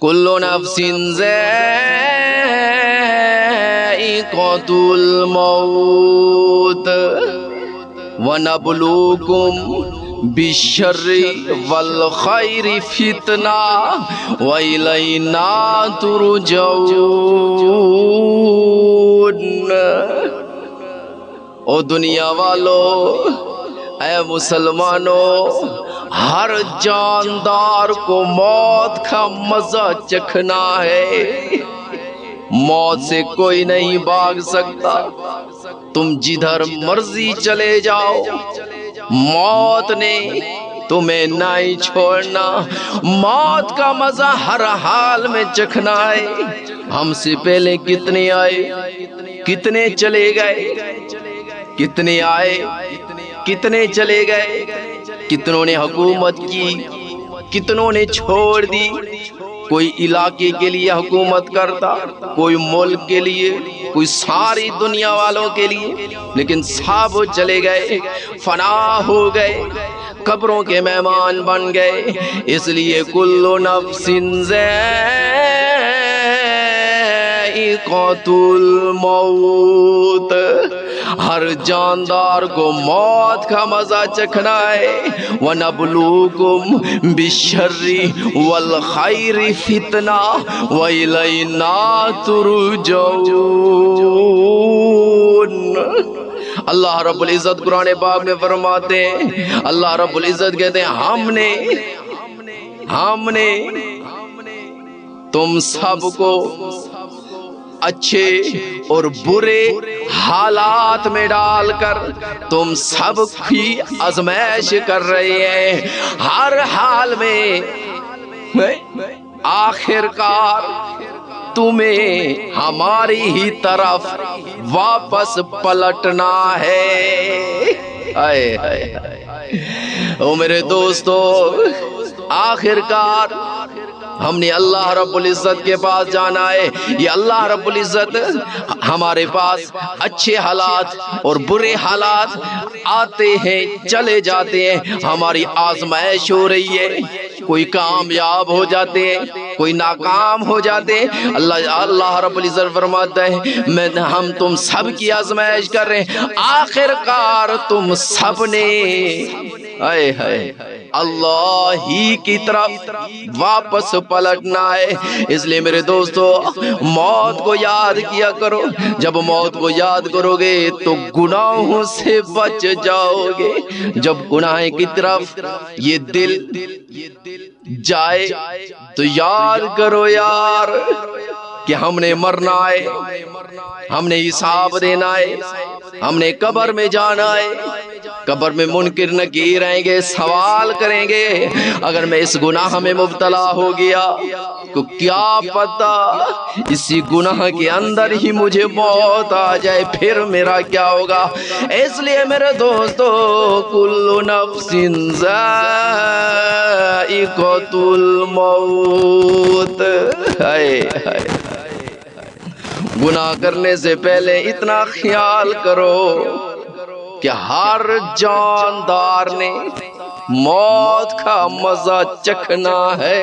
کل نفس ذائقۃ الموت وَنَبْلُوكُمْ بِالشَّرِّ وَالْخَيْرِ فِتْنَةً وَإِلَيْنَا تُرْجَعُونَ۔ او دنیا والو، اے مسلمانوں، ہر جاندار کو موت کا مزہ چکھنا ہے۔ موت سے کوئی نہیں بھاگ سکتا، تم جدھر مرضی چلے جاؤ، موت نے تمہیں نہیں چھوڑنا۔ موت کا مزہ ہر حال میں چکھنا ہے۔ ہم سے پہلے کتنے آئے، کتنے چلے گئے، کتنے آئے، کتنے چلے گئے، کتنوں نے حکومت کی، کتنوں نے چھوڑ دی۔ کوئی علاقے کے لیے حکومت کرتا، کوئی ملک کے لیے، کوئی ساری دنیا والوں کے لیے، لیکن سب چلے گئے، فنا ہو گئے، قبروں کے مہمان بن گئے۔ اس لیے کل نفس ذائقۃ الموت، ہر جاندار کو موت کا مزہ چکھنا ہے۔ وَنَبْلُوكُمْ بِالشَّرِّ وَالْخَيْرِ فِتْنَةً وَإِلَيْنَا تُرْجَعُونَ۔ اللہ رب العزت قرآن پاک میں فرماتے ہیں، اللہ رب العزت کہتے ہیں ہم نے تم سب کو اچھے اور برے حالات میں ڈال کر تم سب کی آزمائش کر رہے ہیں۔ ہر حال میں آخرکار تمہیں ہماری ہی طرف واپس پلٹنا ہے۔ او میرے دوستو، آخرکار ہم نے اللہ رب العزت کے پاس جانا ہے۔ یہ اللہ رب العزت ہمارے پاس اچھے حالات اور برے حالات آتے ہیں، چلے جاتے ہیں، ہماری آزمائش ہو رہی ہے۔ کوئی کامیاب ہو جاتے ہیں، کوئی ناکام ہو جاتے ہیں۔ اللہ رب العزت فرماتا ہے ہم تم سب کی آزمائش کر رہے ہیں، آخرکار تم سب نے اللہ ہی کی طرف واپس پلٹنا ہے۔ اس لیے میرے دوستو، موت کو یاد کیا کرو۔ جب موت کو یاد کرو گے تو گناہوں سے بچ جاؤ گے۔ جب گناہ کی طرف یہ دل جائے تو یاد کرو یار کہ ہم نے مرنا ہے، ہم نے حساب دینا ہے، ہم نے قبر میں جانا ہے۔ قبر میں منکر نکیر آئیں گے، سوال کریں گے، اگر میں اس گناہ میں مبتلا ہو گیا تو کیا پتا اسی گناہ کے اندر ہی مجھے موت آ جائے، پھر میرا کیا ہوگا۔ اس لیے میرے دوستو، کل نفس ذائقۃ الموت۔ گناہ کرنے سے پہلے اتنا خیال کرو کہ ہر جاندار نے موت کا مزہ چکھنا ہے۔